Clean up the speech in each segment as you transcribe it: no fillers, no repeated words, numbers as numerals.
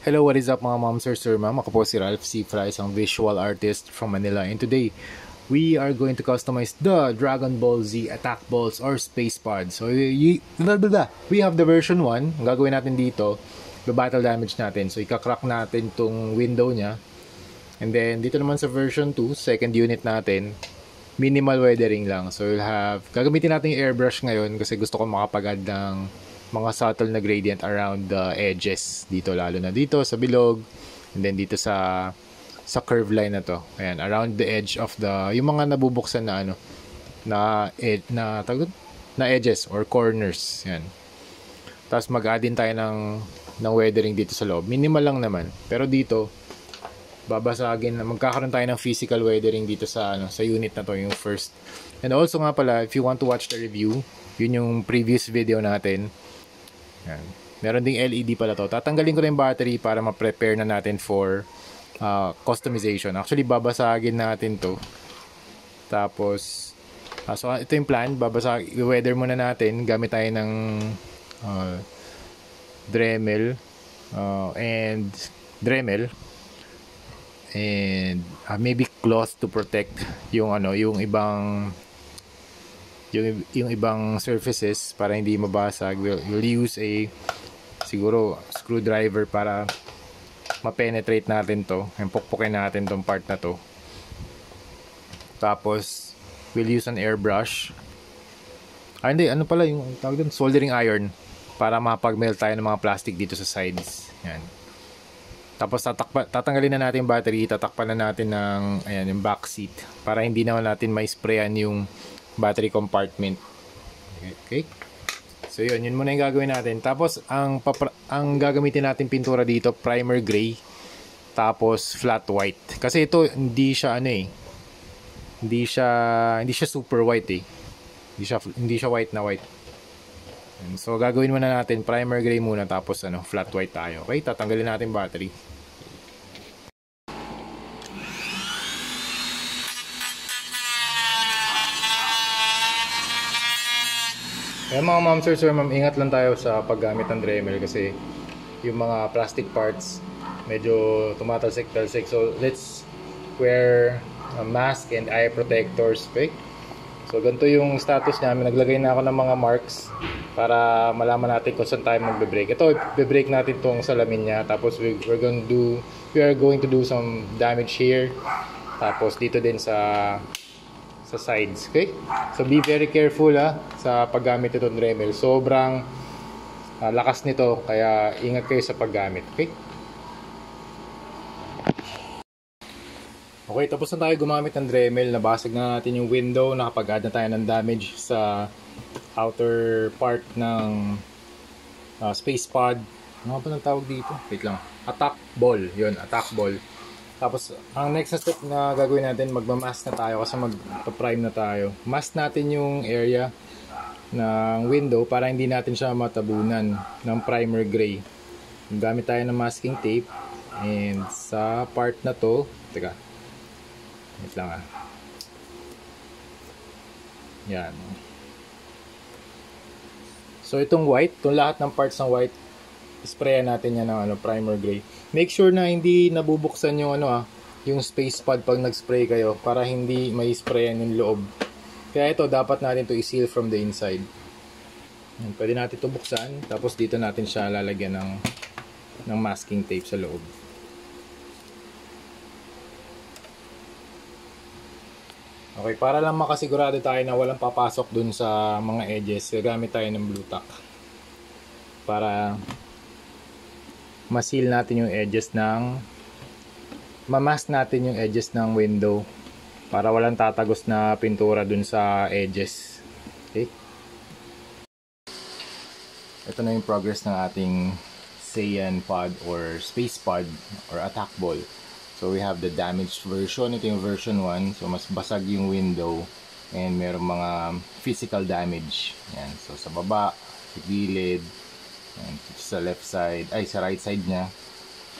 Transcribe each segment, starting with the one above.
Hello, what is up mga ma'am, sir, ma'am? Ako po si Ralph C. Fry, isang visual artist from Manila. And today, we are going to customize the Dragon Ball Z attack balls or space pods. So, we have the version 1. Ang gagawin natin dito, battle damage natin. So, ika-crack natin tong window niya. And then, dito naman sa version 2, second unit natin, minimal weathering lang. So, gagamitin natin yung airbrush ngayon kasi gusto ko makapag-add ng mga subtle na gradient around the edges dito, lalo na dito sa bilog, and then dito sa curve line na to. Ayan, around the edge of yung mga nabubuksan na na edges or corners. Yan. Tapos mag-add din tayo ng weathering dito sa loob. Minimal lang naman. Pero dito magkakaroon tayo ng physical weathering dito sa unit na to, yung first. And also nga pala, if you want to watch the review, yun yung previous video natin. Yan. Meron ding LED pala to. Tatanggalin ko na yung battery para ma-prepare na natin for customization. Actually, babasagin natin to. Tapos, so ito yung plan. I-weather muna natin. Gamit tayo ng Dremel and maybe cloth to protect yung ibang surfaces para hindi mabasag. We'll use siguro screwdriver para ma-penetrate natin to. Pukpukin natin tong part na to. Tapos we'll use an airbrush. Hindi, ano pala yung tawag doon? Soldering iron para mapag-melt tayo ng mga plastic dito sa sides. Yan. Tapos tatanggalin na natin yung battery, tatakpan na natin yung back seat para hindi naman natin ma-sprayan yung battery compartment. Okay? So yun muna yung gagawin natin. Tapos ang gagamitin natin pintura dito, primer gray, tapos flat white. Kasi ito hindi siya hindi siya super white eh. Hindi siya white na white. So gagawin muna natin primer gray muna, tapos flat white tayo. Okay? Tatanggalin natin battery. Kaya mga ma'am, sir, ma'am, ingat lang tayo sa paggamit ng Dremel kasi yung mga plastic parts medyo tumatalsik-talsik. So let's wear a mask and eye protectors. Okay? So ganito yung status namin. Naglagay na ako ng mga marks para malaman natin kung saan tayo magbe-break. Ito, be-break natin tong salamin niya. Tapos we are going to do some damage here. Tapos dito din sa sides. Okay? So be very careful sa paggamit nitong Dremel. Sobrang lakas nito, kaya ingat kayo sa paggamit. Okay? Okay, tapos na tayo gumamit ng Dremel. Nabasag na natin yung window. Nakapag-add na tayo ng damage sa outer part ng space pod. Ano ba nang tawag dito? Wait lang. Attack ball. Yun, attack ball. Tapos, ang next na step na gagawin natin, magmamask na tayo kasi magpa-prime na tayo. Mask natin yung area ng window para hindi natin siya matabunan ng primer gray. Gamit tayo ng masking tape. And sa part na to, teka, wait lang yan. So, itong white, itong lahat ng parts ng white, sprayan natin yan ng primer gray. Make sure na hindi nabubuksan yung yung space pod pag nag-spray kayo para hindi may sprayan yung loob. Kaya ito, dapat natin to i-seal from the inside. Pwede natin ito buksan, tapos dito natin siya lalagyan ng masking tape sa loob. Okay, para lang makasigurado tayo na walang papasok dun sa mga edges, gagamit tayo ng blue tack para ma-seal natin yung edges ma-mask natin yung edges ng window para walang tatagos na pintura dun sa edges. Okay? Ito na yung progress ng ating Saiyan pod or space pod or attack ball. So we have the damaged version. Ito yung version 1. So mas basag yung window and merong mga physical damage. Yan. So sa baba, sa gilid, yan, sa left side, sa right side niya.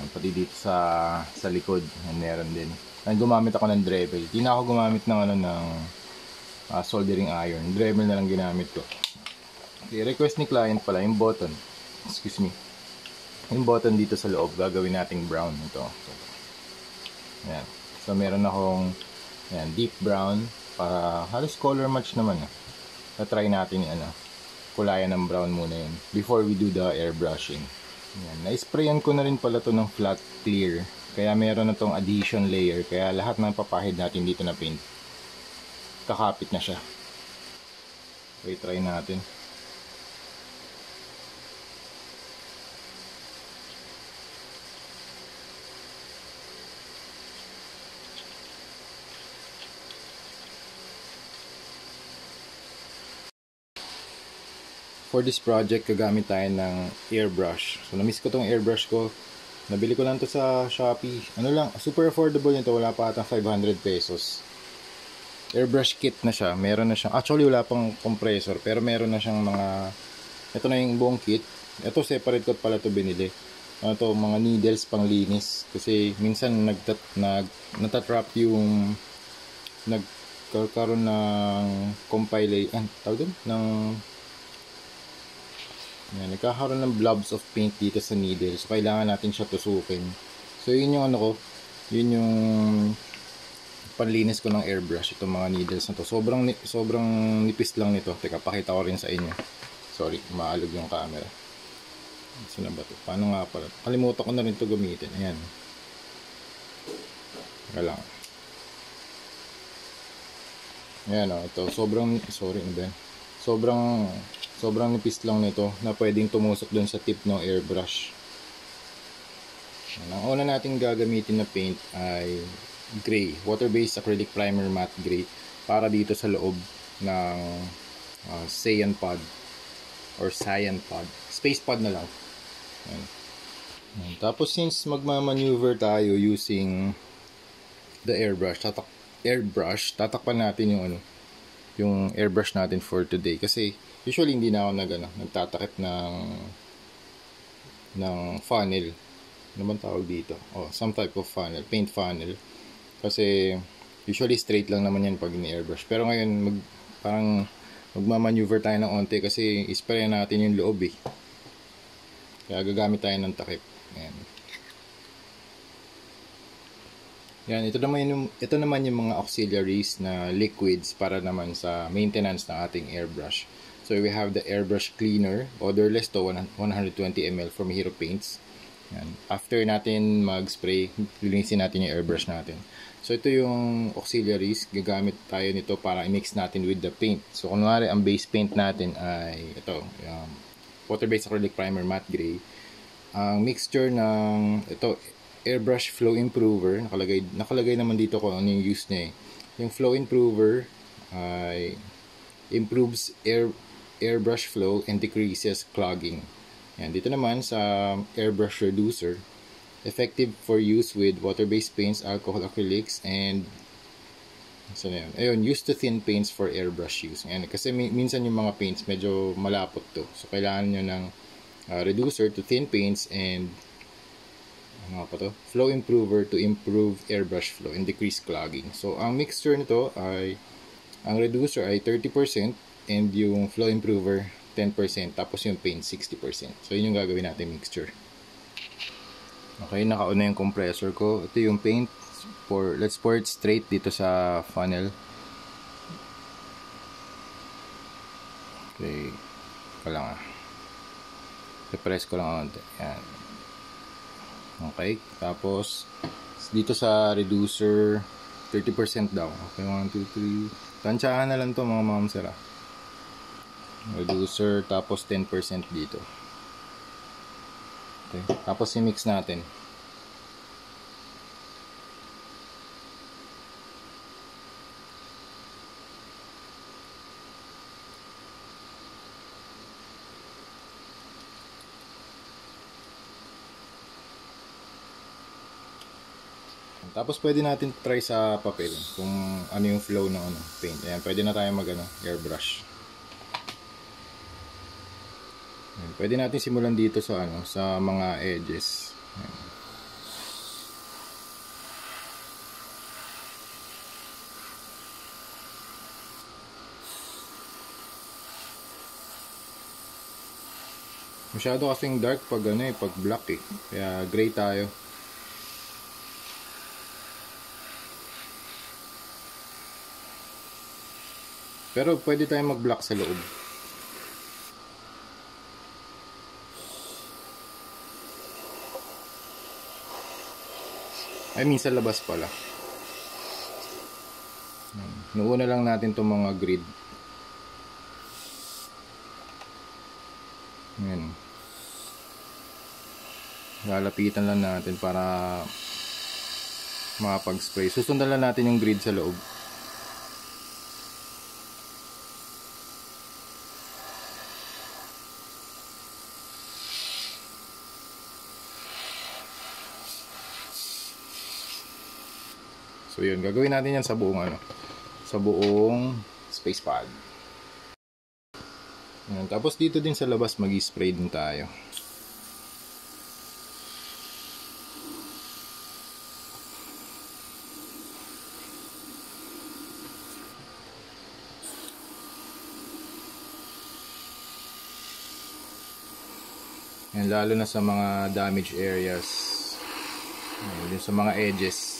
Yan, pati dito sa likod, yan, meron din. Gumamit ako ng Dremel. Hindi na ako gumamit ng soldering iron. Dremel na lang ginamit ko. Okay, request ni client pala yung button. Excuse me. Yung button dito sa loob, gagawin nating brown ito. Ayan. So, meron akong ayan, deep brown para halos color match naman. Na-try natin yung kulayan ng brown muna yun before we do the airbrushing. Ayan. Na-sprayan ko na rin pala to ng flat clear. Kaya meron na tong adhesion layer. Kaya lahat ng papahid natin dito na paint, kakapit na siya. Okay, try natin. For this project, gagamit tayo ng airbrush. So, na-miss ko tong airbrush ko. Nabili ko lang to sa Shopee. Ano lang, super affordable nito. Wala pa atang 500 pesos. Airbrush kit na siya. Meron na siyang, actually wala pang compressor, pero meron na siyang mga, ito na yung buong kit. Ito, separate ko pala to binili. Ito, mga needles pang linis. Kasi minsan natatrap yung, nagkakaroon ng compilation, tawag doon? Nagkakaroon ng blobs of paint dito sa needle. So, kailangan natin siya tusukin. So, yun yung yun yung panlinis ko ng airbrush. Itong mga needles na to. Sobrang nipis lang nito. Teka, pakita ko rin sa inyo. Sorry, maalog yung camera. Saan ba ito? Paano nga pala? Kalimutan ko na rin ito gamitin. Ayan. Teka lang. Ayan o. Ito. Sorry, ano ba yan? Sobrang nipis lang nito na pwedeng tumusok dun sa tip ng airbrush. Ang una natin gagamitin na paint ay gray, water-based acrylic primer matte gray, para dito sa loob ng cyan pod or cyan pod, space pod na lang. Ayan. Tapos since magmamaneuver tayo using the airbrush, tatakpan natin yung airbrush natin for today, kasi usually hindi na ako nagtatakip ng funnel. Ano bang tawag dito? Some type of funnel, paint funnel. Kasi usually straight lang naman yan pag ni-airbrush. Pero ngayon parang magmamaneuver tayo ng onte kasi ispray natin yung loob eh. Kaya gagamit tayo ng takip. Ayan. Yan, ito naman yung mga auxiliaries na liquids para naman sa maintenance ng ating airbrush. So we have the airbrush cleaner, odorless to, 120 ml from Hero Paints. Yan. After natin mag-spray, linisin natin yung airbrush natin. So ito yung auxiliaries, gagamit tayo nito para i-mix natin with the paint. So kunwari ang base paint natin ay ito, water-based acrylic primer matte gray. Ang mixture ng ito, airbrush flow improver, nakalagay naman dito kung ano yung use niya eh. Yung flow improver ay improves airbrush flow and decreases clogging. Yan, dito naman sa airbrush reducer, effective for use with water-based paints, alcohol acrylics, and used to thin paints for airbrush use. Yan, kasi minsan yung mga paints medyo malapot to. So kailangan nyo ng reducer to thin paints and flow improver to improve airbrush flow and decrease clogging. So ang mixture nito ay, ang reducer ay 30% and yung flow improver 10%, tapos yung paint 60%. So yun yung gagawin natin mixture. Okay, nakauna yung compressor ko. Ito yung paint. Let's pour it straight dito sa funnel. Okay, i-press ko lang konti. Yan. Okay, tapos dito sa reducer 30% daw. Okay, 1, 2, 3. Tansyahan na lang to mga mamsara. Reducer, tapos 10% dito. Okay, tapos i-mix natin. Tapos pwede natin try sa papel kung ano yung flow ng paint. Ayan, pwede na tayo airbrush. Ayan, pwede natin simulan dito sa sa mga edges. Ayan. Masyado kasing dark pag ano eh, pag black eh. Kaya gray tayo. Pero pwede tayong mag-black sa loob. Ay, minsan labas pala. Nuuna lang natin itong mga grid. Ayan. Lalapitan lang natin para makapag-spray. Susundan lang natin yung grid sa loob. So yun, gagawin natin yan sa buong ano, sa buong space pad. Yan. Tapos dito din sa labas mag-spray din tayo. Yan, lalo na sa mga damage areas. Yan, din sa mga edges.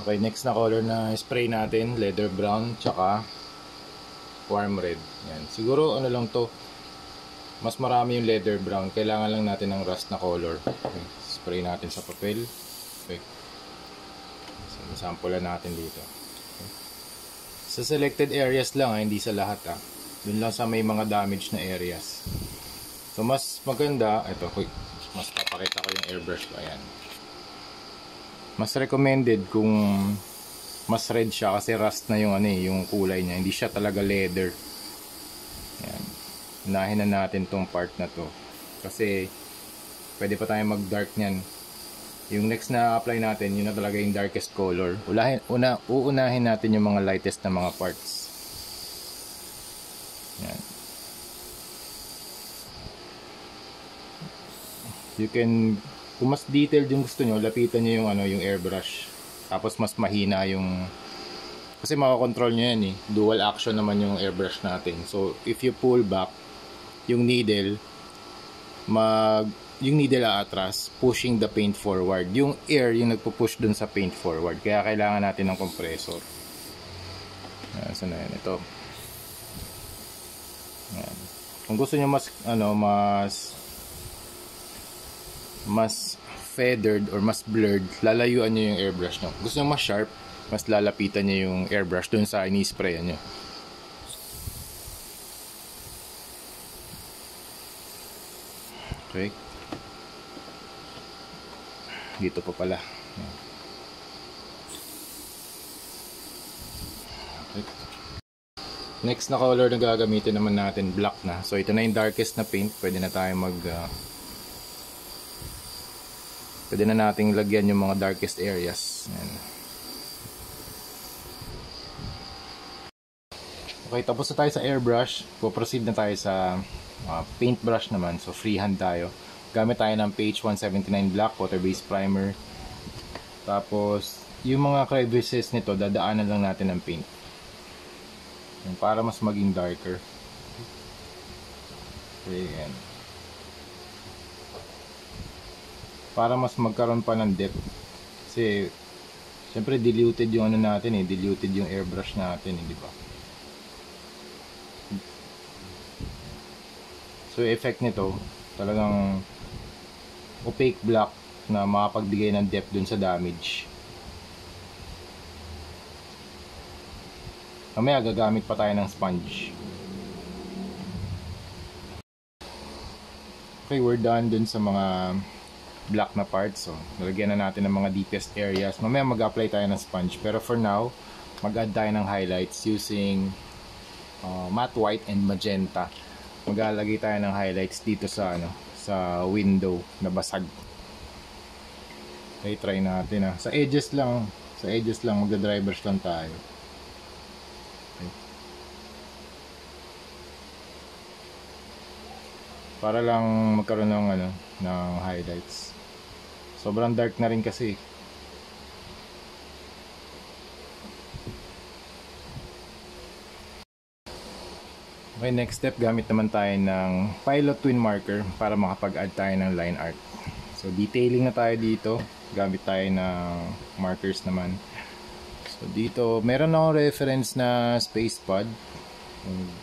Okay, next na color na spray natin, leather brown, tsaka warm red. Yan. Siguro ano lang to, mas marami yung leather brown. Kailangan lang natin ng rust na color. Okay, spray natin sa papel. Okay. So, sample natin dito. Okay. Sa selected areas lang, hindi sa lahat. Dun lang sa may mga damage na areas. So, mas maganda, ito, mas papakita ko yung airbrush ko. Ayan. Mas recommended kung mas red siya kasi rust na yung ano eh, yung kulay niya. Hindi siya talaga leather. Ayan. Unahin na natin tong part na to. Kasi pwede pa tayong mag-dark niyan. Yung next na apply natin, yun na talaga yung darkest color. Uunahin natin yung mga lightest na mga parts. Ayan. You can, kung mas detailed yung gusto nyo, lapitan nyo yung, ano, yung airbrush. Tapos mas mahina yung, kasi makakontrol nyo yan eh. Dual action naman yung airbrush natin. So if you pull back yung needle, yung needle aatras, pushing the paint forward. Yung air yung nagpo-push dun sa paint forward. Kaya kailangan natin ng compressor. Saan na yan? Ito. Yan. Kung gusto nyo mas ano, mas feathered or mas blurred, lalayuan nyo yung airbrush nyo. Gusto nyo mas sharp, mas lalapitan nyo yung airbrush dun sa ini-sprayan nyo. Okay. Dito pa pala. Okay. Next na color na gagamitin naman natin, black na. So ito na yung darkest na paint. Pwede na tayo pwede na nating lagyan yung mga darkest areas. Ayan. Okay, tapos na tayo sa airbrush. Proceed na tayo sa paintbrush naman. So freehand tayo. Gamit tayo ng PH179 black water based primer. Tapos yung mga crevices nito, dadaanan lang natin ng paint. Ayan, para mas maging darker. Okay, ayan. Para mas magkaroon pa ng depth. Kasi syempre diluted yung ano natin eh, diluted yung airbrush natin, di ba? So yung effect nito, talagang opaque black na makapagbigay ng depth dun sa damage. Mamaya gagamit pa tayo ng sponge. Okay, we're done dun sa mga black na parts. So, nalagyan na natin ng mga deepest areas. Mamaya mag-apply tayo ng sponge. Pero for now, mag-add tayo ng highlights using matte white and magenta. Mag-alagay tayo ng highlights dito sa sa window na basag. Okay, try natin sa edges lang. Sa edges lang, magda-dry brush lang tayo. Okay. Para lang magkaroon ng ng highlights. Sobrang dark na rin kasi. Okay, next step, gamit naman tayo ng Pilot Twin Marker para makapag-add tayo ng line art. So detailing na tayo dito, gamit tayo ng markers naman. So dito, meron akong reference na space pad.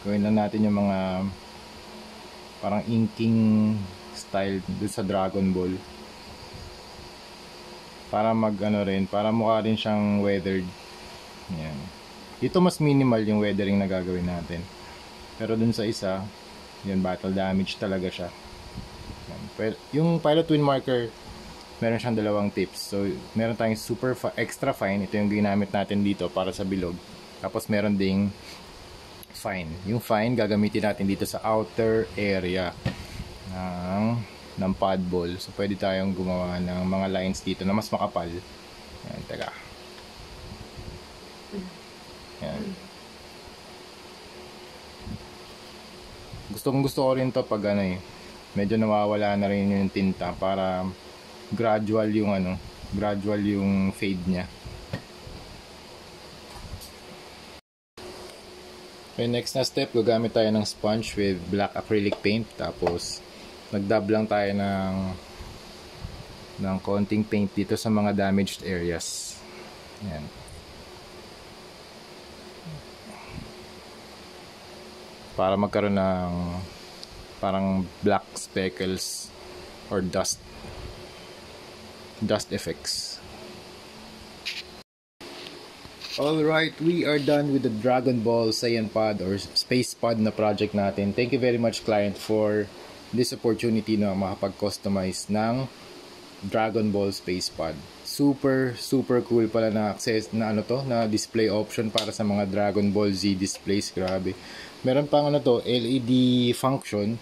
Gawin lang natin yung mga parang inking style dun sa Dragon Ball. Para para mukha rin siyang weathered. Yan. Dito mas minimal yung weathering na gagawin natin. Pero dun sa isa, yun, battle damage talaga siya. Yan. Yung Pilot Twin Marker, meron siyang dalawang tips. So, meron tayong extra fine. Ito yung ginamit natin dito para sa bilog. Tapos meron ding fine. Yung fine, gagamitin natin dito sa outer area ng pad ball. So, pwede tayong gumawa ng mga lines dito na mas makapal. Yan, teka. Yan. Gusto ko rin to pag medyo nawawala na rin yung tinta para gradual yung fade niya. Okay, next na step, gagamit tayo ng sponge with black acrylic paint. Tapos nagdab lang tayo ng konting paint dito sa mga damaged areas. Yan. Para magkaroon ng parang black speckles or dust effects. Alright, we are done with the Dragon Ball Saiyan Pod or Space Pod na project natin. Thank you very much, client, for this opportunity na makapag-customize ng Dragon Ball Space Pod. Super cool pala na access na na display option para sa mga Dragon Ball Z displays. Grabe. Meron pang LED function.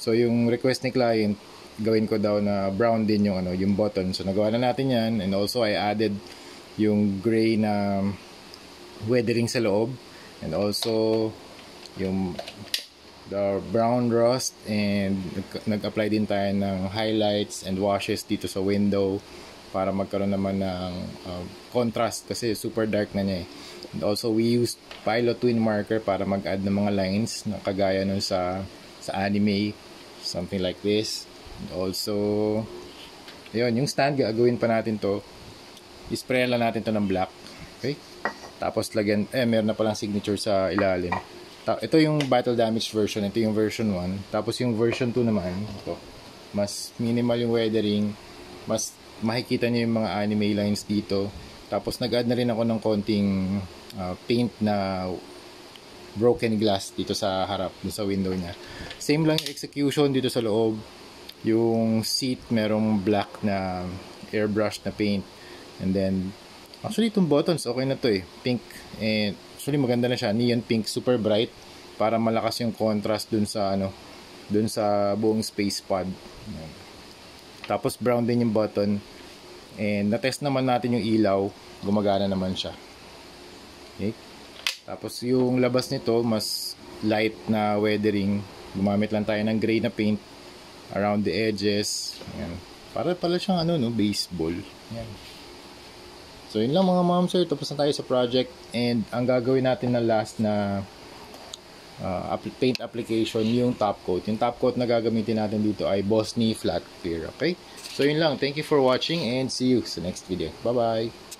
So yung request ni client, gawin ko daw na brown din yung button. So nagawa na natin yan, and also I added yung gray na weathering sa loob, and also yung the brown rust, and nag-apply din tayo ng highlights and washes dito sa window para magkaroon naman ng contrast kasi super dark na niya eh. And also we used Pilot Twin Marker para mag-add ng mga lines na kagaya nun sa anime, something like this. And also ayun, yung stand, gagawin pa natin to, ispray lang natin to ng black. Okay, tapos lagyan, meron na palang signature sa ilalim. Ito yung battle damage version, ito yung version 1. Tapos yung version 2 naman, ito, mas minimal yung weathering, mas makikita nyo yung mga anime lines dito. Tapos nag-add na rin ako ng konting paint na broken glass dito sa harap, dito sa window niya. Same lang yung execution dito sa loob. Yung seat merong black na airbrush na paint. And then actually itong buttons okay na to eh, pink, and actually maganda na siya, neon pink, super bright para malakas yung contrast dun sa buong space pod. Tapos brown din yung button, and na-test naman natin yung ilaw, gumagana naman siya. Okay, tapos yung labas nito mas light na weathering, gumamit lang tayo ng gray na paint around the edges. Ayan, para pala siyang baseball. Ayan. So yun lang mga ma'am sir, tapos na tayo sa project, and ang gagawin natin na last na paint application, yung top coat. Yung top coat na gagamitin natin dito ay Bosny Flat Clear. Okay? So yun lang, thank you for watching and see you sa next video. Bye bye!